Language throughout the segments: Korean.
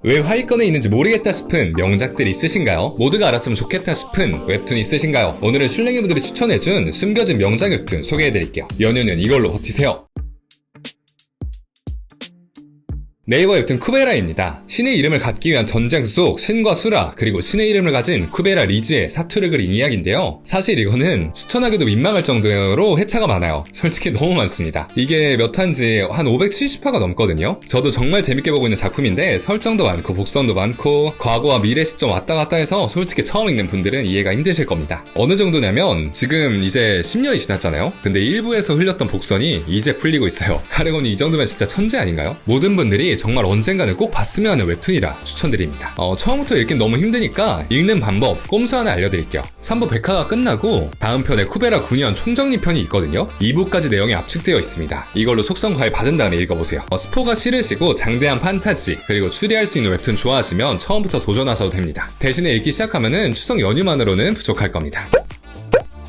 왜 하위권에 있는지 모르겠다 싶은 명작들 있으신가요? 모두가 알았으면 좋겠다 싶은 웹툰 있으신가요? 오늘은 슐랭이분들이 추천해준 숨겨진 명작 웹툰 소개해드릴게요. 연휴는 이걸로 버티세요. 네이버 웹툰 쿠베라입니다. 신의 이름을 갖기 위한 전쟁 속 신과 수라 그리고 신의 이름을 가진 쿠베라 리즈의 사투를 그린 이야기인데요. 사실 이거는 추천하기도 민망할 정도로 회차가 많아요. 솔직히 너무 많습니다. 이게 몇 화인지 한 570화가 넘거든요. 저도 정말 재밌게 보고 있는 작품인데 설정도 많고 복선도 많고 과거와 미래 시점 왔다 갔다 해서 솔직히 처음 읽는 분들은 이해가 힘드실 겁니다. 어느 정도냐면 지금 이제 10년이 지났잖아요. 근데 일부에서 흘렸던 복선이 이제 풀리고 있어요. 카르곤이 이 정도면 진짜 천재 아닌가요? 모든 분들이 정말 언젠가는 꼭 봤으면 하는 웹툰이라 추천드립니다. 처음부터 읽긴 너무 힘드니까 읽는 방법 꼼수 하나 알려드릴게요. 3부 백화가 끝나고 다음 편에 쿠베라 9년 총정리 편이 있거든요. 2부까지 내용이 압축되어 있습니다. 이걸로 속성 과외 받은 다음에 읽어보세요. 스포가 싫으시고 장대한 판타지 그리고 추리할 수 있는 웹툰 좋아하시면 처음부터 도전하셔도 됩니다. 대신에 읽기 시작하면은 추석 연휴만으로는 부족할 겁니다.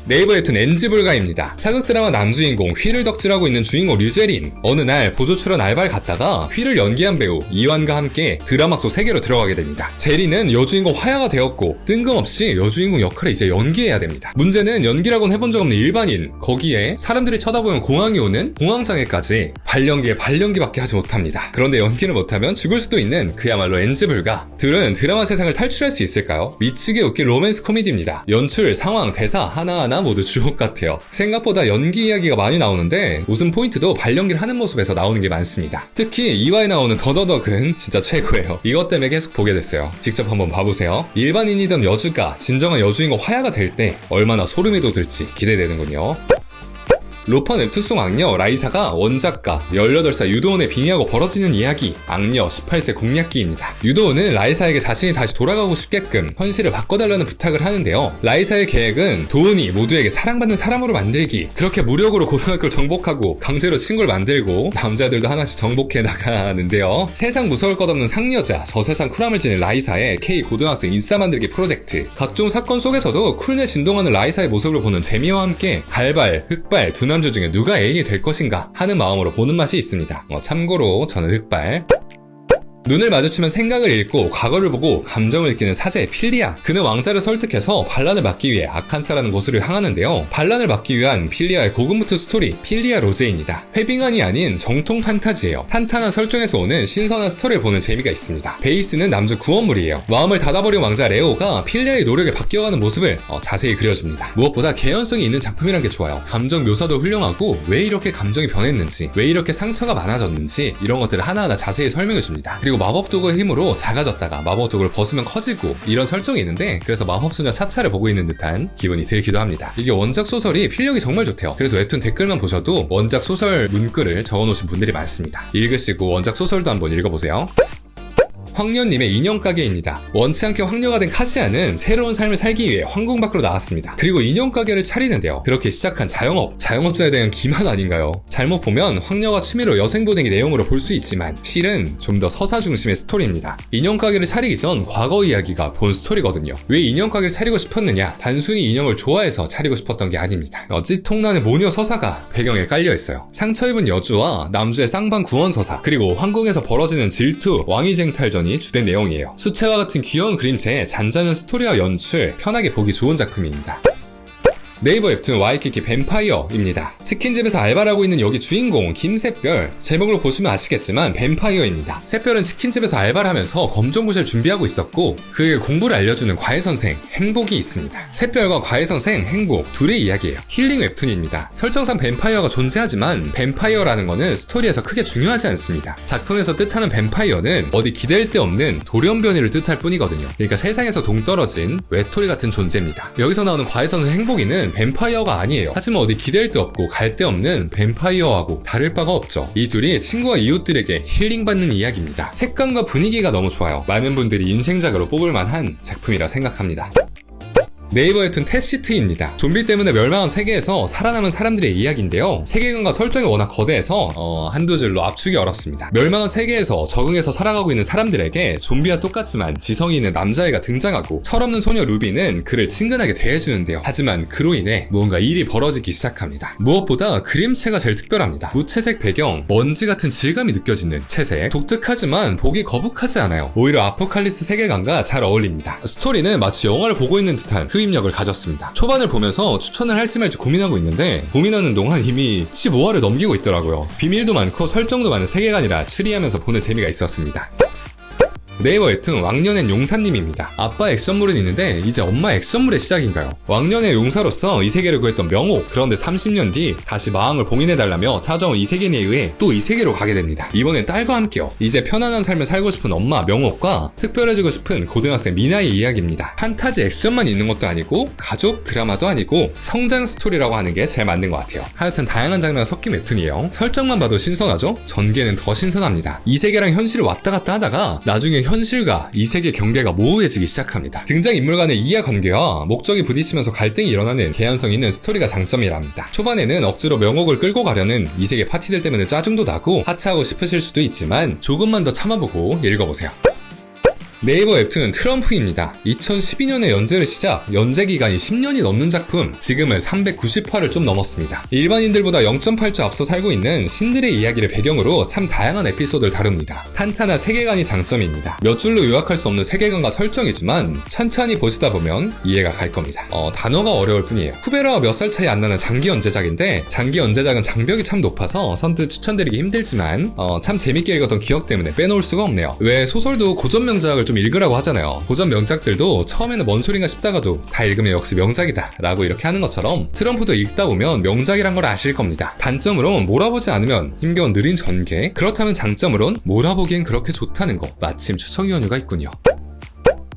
네이버 웹툰 엔지불가입니다. 사극 드라마 남주인공 휘를 덕질하고 있는 주인공 류제린. 어느 날 보조 출연 알바를 갔다가 휘를 연기한 배우 이완과 함께 드라마 속 세계로 들어가게 됩니다. 제리는 여주인공 화야가 되었고 뜬금없이 여주인공 역할을 이제 연기해야 됩니다. 문제는 연기라고는 해본 적 없는 일반인, 거기에 사람들이 쳐다보면 공황이 오는 공황장애까지 발연기에 발연기밖에 하지 못합니다. 그런데 연기를 못하면 죽을 수도 있는 그야말로 엔지불가. 둘은 드라마 세상을 탈출할 수 있을까요? 미치게 웃긴 로맨스 코미디입니다. 연출, 상황, 대사 하나하나 모두 주옥 같아요. 생각보다 연기 이야기가 많이 나오는데 웃음 포인트도 발연기를 하는 모습에서 나오는 게 많습니다. 특히 2화에 나오는 더더덕은 진짜 최고예요. 이것 때문에 계속 보게 됐어요. 직접 한번 봐보세요. 일반인이던 여주가 진정한 여주인공 화야가 될 때 얼마나 소름이 돋을지 기대되는군요. 로판 웹툰 속 악녀 라이사가 원작가 18살 유도원에 빙의하고 벌어지는 이야기 악녀 18세 공략기입니다. 유도원은 라이사에게 자신이 다시 돌아가고 싶게끔 현실을 바꿔달라는 부탁을 하는데요. 라이사의 계획은 도은이 모두에게 사랑받는 사람으로 만들기, 그렇게 무력으로 고등학교를 정복하고 강제로 친구를 만들고 남자들도 하나씩 정복해 나가는데요. 세상 무서울 것 없는 상여자 저세상 쿨함을 지닌 라이사의 K 고등학생 인싸 만들기 프로젝트. 각종 사건 속에서도 쿨내 진동하는 라이사의 모습을 보는 재미와 함께 갈발, 흑발 두 남자 중에 누가 애인이 될 것인가 하는 마음으로 보는 맛이 있습니다. 참고로 저는 흑발. 눈을 마주치면 생각을 읽고 과거를 보고 감정을 느끼는 사제 필리아. 그는 왕자를 설득해서 반란을 막기 위해 아칸사라는 곳으로 향하는데요. 반란을 막기 위한 필리아의 고군분투 스토리 필리아 로제입니다. 회빙안이 아닌 정통 판타지예요. 탄탄한 설정에서 오는 신선한 스토리를 보는 재미가 있습니다. 베이스는 남주 구원물이에요. 마음을 닫아버린 왕자 레오가 필리아의 노력에 바뀌어가는 모습을 자세히 그려줍니다. 무엇보다 개연성이 있는 작품이란 게 좋아요. 감정 묘사도 훌륭하고 왜 이렇게 감정이 변했는지, 왜 이렇게 상처가 많아졌는지 이런 것들을 하나하나 자세히 설명해줍니다. 그리고 마법도구의 힘으로 작아졌다가 마법도구를 벗으면 커지고 이런 설정이 있는데, 그래서 마법소녀 차차를 보고 있는 듯한 기분이 들기도 합니다. 이게 원작 소설이 필력이 정말 좋대요. 그래서 웹툰 댓글만 보셔도 원작 소설 문구를 적어놓으신 분들이 많습니다. 읽으시고 원작 소설도 한번 읽어보세요. 황녀님의 인형가게입니다. 원치 않게 황녀가 된 카시아는 새로운 삶을 살기 위해 황궁 밖으로 나왔습니다. 그리고 인형가게를 차리는데요. 그렇게 시작한 자영업자에 대한 기만 아닌가요? 잘못 보면 황녀가 취미로 여생 보내기 내용으로 볼 수 있지만 실은 좀 더 서사 중심의 스토리입니다. 인형가게를 차리기 전 과거 이야기가 본 스토리거든요. 왜 인형가게를 차리고 싶었느냐? 단순히 인형을 좋아해서 차리고 싶었던 게 아닙니다. 찌통나는 모녀 서사가 배경에 깔려있어요. 상처 입은 여주와 남주의 쌍방 구원 서사, 그리고 황궁에서 벌어지는 질투, 왕위쟁탈전이 주된 내용이에요. 수채화 같은 귀여운 그림체에 잔잔한 스토리와 연출, 편하게 보기 좋은 작품입니다. 네이버 웹툰 와이키키 뱀파이어입니다. 치킨집에서 알바를 하고 있는 여기 주인공 김샛별, 제목을 보시면 아시겠지만 뱀파이어입니다. 샛별은 치킨집에서 알바를 하면서 검정고시를 준비하고 있었고 그에게 공부를 알려주는 과외선생 행복이 있습니다. 샛별과 과외선생 행복 둘의 이야기예요. 힐링 웹툰입니다. 설정상 뱀파이어가 존재하지만 뱀파이어라는 거는 스토리에서 크게 중요하지 않습니다. 작품에서 뜻하는 뱀파이어는 어디 기댈 데 없는 돌연변이를 뜻할 뿐이거든요. 그러니까 세상에서 동떨어진 외톨이 같은 존재입니다. 여기서 나오는 과외선생 행복이는 뱀파이어가 아니에요. 하지만 어디 기댈 데 없고 갈 데 없는 뱀파이어하고 다를 바가 없죠. 이 둘이 친구와 이웃들에게 힐링받는 이야기입니다. 색감과 분위기가 너무 좋아요. 많은 분들이 인생작으로 뽑을 만한 작품이라 생각합니다. 네이버 웹툰 테시트입니다. 좀비 때문에 멸망한 세계에서 살아남은 사람들의 이야기인데요. 세계관과 설정이 워낙 거대해서 한두 줄로 압축이 어렵습니다. 멸망한 세계에서 적응해서 살아가고 있는 사람들에게 좀비와 똑같지만 지성이 있는 남자애가 등장하고 철없는 소녀 루비는 그를 친근하게 대해주는데요. 하지만 그로 인해 무언가 일이 벌어지기 시작합니다. 무엇보다 그림체가 제일 특별합니다. 무채색 배경, 먼지 같은 질감이 느껴지는 채색, 독특하지만 보기 거북하지 않아요. 오히려 아포칼립스 세계관과 잘 어울립니다. 스토리는 마치 영화를 보고 있는 듯한 흡입력을 가졌습니다. 초반을 보면서 추천을 할지 말지 고민하고 있는데 고민하는 동안 이미 15화를 넘기고 있더라고요. 비밀도 많고 설정도 많은 세계관이라 추리하면서 보는 재미가 있었습니다. 네이버 웹툰 왕년엔 용사님입니다. 아빠 액션물은 있는데 이제 엄마 액션물의 시작인가요? 왕년의 용사로서 이 세계를 구했던 명호, 그런데 30년 뒤 다시 마왕을 봉인해달라며 찾아온 이세계인에 의해 또 이 세계로 가게 됩니다. 이번엔 딸과 함께요. 이제 편안한 삶을 살고 싶은 엄마 명호과 특별해지고 싶은 고등학생 미나의 이야기입니다. 판타지 액션만 있는 것도 아니고 가족 드라마도 아니고 성장 스토리라고 하는 게 제일 맞는 것 같아요. 하여튼 다양한 장르가 섞인 웹툰이에요. 설정만 봐도 신선하죠? 전개는 더 신선합니다. 이 세계랑 현실을 왔다 갔다 하다가 나중에 현실과 이 세계 경계가 모호해지기 시작합니다. 등장인물 간의 이해관계와 목적이 부딪히면서 갈등이 일어나는 개연성 있는 스토리가 장점이랍니다. 초반에는 억지로 명옥을 끌고 가려는 이 세계 파티들 때문에 짜증도 나고 하차하고 싶으실 수도 있지만 조금만 더 참아보고 읽어보세요. 네이버 웹툰은 트럼프입니다. 2012년에 연재를 시작, 연재 기간이 10년이 넘는 작품, 지금은 390화를 좀 넘었습니다. 일반인들보다 0.8주 앞서 살고 있는 신들의 이야기를 배경으로 참 다양한 에피소드를 다룹니다. 탄탄한 세계관이 장점입니다. 몇 줄로 요약할 수 없는 세계관과 설정이지만 천천히 보시다 보면 이해가 갈 겁니다. 단어가 어려울 뿐이에요. 쿠베라와 몇 살 차이 안 나는 장기 연재작인데 장기 연재작은 장벽이 참 높아서 선뜻 추천드리기 힘들지만 참 재밌게 읽었던 기억 때문에 빼놓을 수가 없네요. 왜 소설도 고전 명작을 좀 읽으라고 하잖아요. 고전 명작들도 처음에는 뭔 소린가 싶다가도 다 읽으면 역시 명작이다 라고 이렇게 하는 것처럼 트럼프도 읽다 보면 명작이란 걸 아실 겁니다. 단점으론 몰아보지 않으면 힘겨운 느린 전개, 그렇다면 장점으론 몰아보기엔 그렇게 좋다는 거, 마침 추석 연휴가 있군요.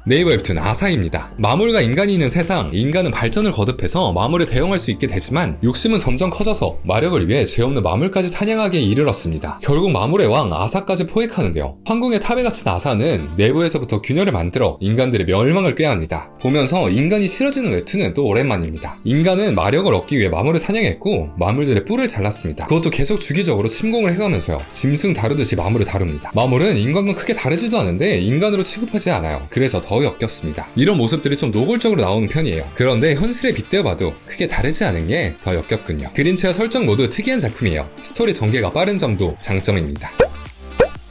네이버 웹툰 아사히입니다. 마물과 인간이 있는 세상, 인간은 발전을 거듭해서 마물에 대응할 수 있게 되지만 욕심은 점점 커져서 마력을 위해 죄 없는 마물까지 사냥하기에 이르렀습니다. 결국 마물의 왕 아사까지 포획하는데요. 황궁의 탑에 갇힌 아사는 내부에서부터 균열을 만들어 인간들의 멸망을 꾀합니다. 보면서 인간이 싫어지는 웹툰은 또 오랜만입니다. 인간은 마력을 얻기 위해 마물을 사냥했고 마물들의 뿔을 잘랐습니다. 그것도 계속 주기적으로 침공을 해가면서요. 짐승 다루듯이 마물을 다룹니다. 마물은 인간과 크게 다르지도 않은데 인간으로 취급하지 않아요. 그래서 더 역겹습니다. 이런 모습들이 좀 노골적으로 나오는 편이에요. 그런데 현실에 빗대어봐도 크게 다르지 않은 게 더 역겹군요. 그림체와 설정 모두 특이한 작품이에요. 스토리 전개가 빠른 점도 장점입니다.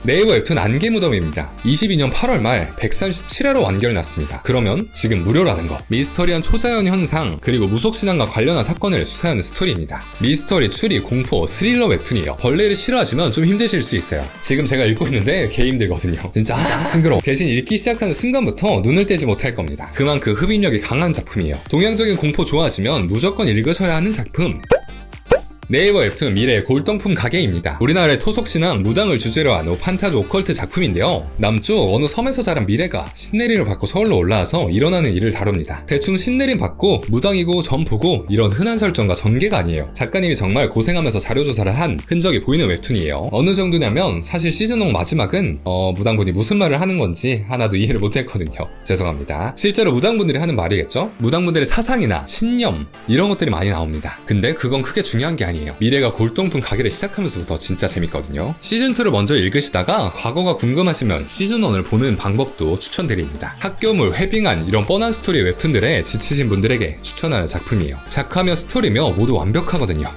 네이버 웹툰 안개무덤입니다. 22년 8월 말 137회로 완결났습니다. 그러면 지금 무료라는 것. 미스터리한 초자연 현상 그리고 무속신앙과 관련한 사건을 수사하는 스토리입니다. 미스터리, 추리, 공포, 스릴러 웹툰이에요. 벌레를 싫어하시면 좀 힘드실 수 있어요. 지금 제가 읽고 있는데 개 힘들거든요. 진짜 징그러워. 대신 읽기 시작하는 순간부터 눈을 떼지 못할 겁니다. 그만큼 흡입력이 강한 작품이에요. 동양적인 공포 좋아하시면 무조건 읽으셔야 하는 작품. 네이버 웹툰 미래의 골동품 가게입니다. 우리나라의 토속신앙, 무당을 주제로 한 판타지 오컬트 작품인데요. 남쪽 어느 섬에서 자란 미래가 신내림을 받고 서울로 올라와서 일어나는 일을 다룹니다. 대충 신내림 받고 무당이고 점 보고 이런 흔한 설정과 전개가 아니에요. 작가님이 정말 고생하면서 자료조사를 한 흔적이 보이는 웹툰이에요. 어느 정도냐면 사실 시즌1 마지막은 무당분이 무슨 말을 하는 건지 하나도 이해를 못했거든요. 죄송합니다. 실제로 무당분들이 하는 말이겠죠? 무당분들의 사상이나 신념 이런 것들이 많이 나옵니다. 근데 그건 크게 중요한 게 아니에요. 미래가 골동품 가게를 시작하면서부터 진짜 재밌거든요. 시즌2를 먼저 읽으시다가 과거가 궁금하시면 시즌1을 보는 방법도 추천드립니다. 학교물, 회빙한 이런 뻔한 스토리 웹툰들에 지치신 분들에게 추천하는 작품이에요. 작화며 스토리며 모두 완벽하거든요.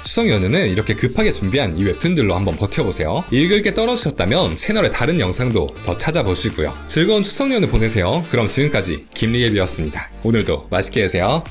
추석 연휴는 이렇게 급하게 준비한 이 웹툰들로 한번 버텨보세요. 읽을 게 떨어지셨다면 채널의 다른 영상도 더 찾아보시고요. 즐거운 추석 연휴 보내세요. 그럼 지금까지 김리앱이었습니다. 오늘도 맛있게 드세요.